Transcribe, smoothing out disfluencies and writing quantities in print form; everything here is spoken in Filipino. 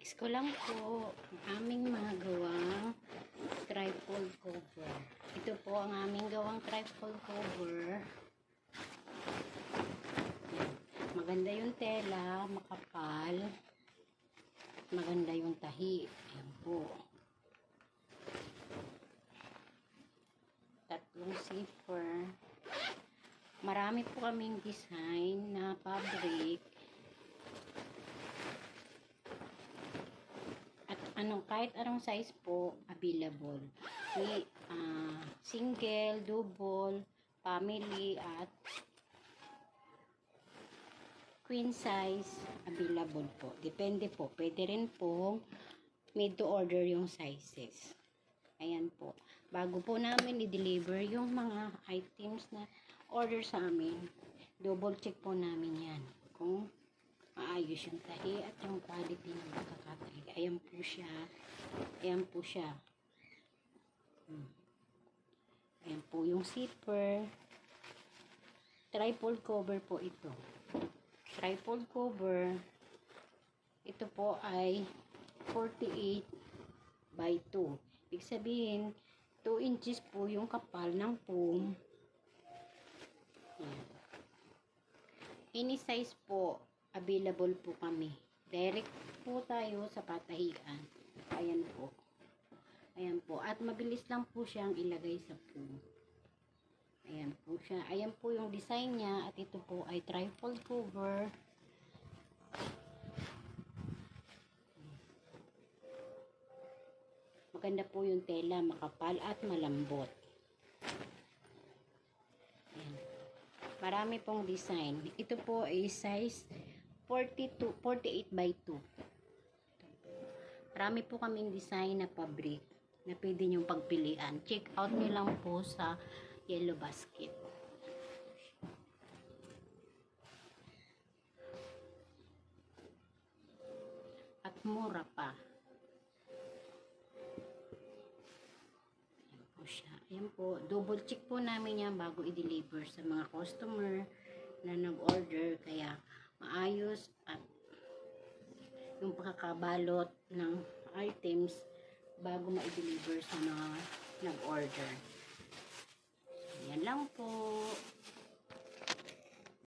I-flex ko lang po ang aming mga gawang trifold cover. Ito po ang aming gawang trifold cover. Yan. Maganda yung tela, makapal. Maganda yung tahi. Ayan po. Tatlong zipper. Marami po kaming design na fabric. Kahit anong size po available. Single, double, family at queen size available po. Depende po. Pwede rin po made to order yung sizes. Ayan po. Bago po namin i-deliver yung mga items na order sa amin, double check po namin yan. Kung maayos yung tahi at yung quality ng pagkakatahi. Ayan po siya. Ayan po siya. Ayan po yung zipper. Trifold cover po ito. Trifold cover. Ito po ay 48 by 2. Ibig sabihin, 2 inches po yung kapal ng foam. Ayan. Any size po available po kami. Direct po tayo sa patahian. Ayan po. Ayan po. At mabilis lang po siyang ilagay sa foam. Ayan po siya. Ayan po yung design niya. At ito po ay trifold cover. Maganda po yung tela. Makapal at malambot. Ayan. Marami pong design. Ito po ay size 48 by 2. Marami po kaming design na fabric na pwede nyong pagpilian. Check out nyo lang po sa Yellow Basket. At mura pa. Ayan po siya. Ayan po. Double check po namin yan bago i-deliver sa mga customer na nag-order. Kaya maayos at yung pagkakabalot ng items bago ma-deliver sa mga nag-order. So, yan lang po.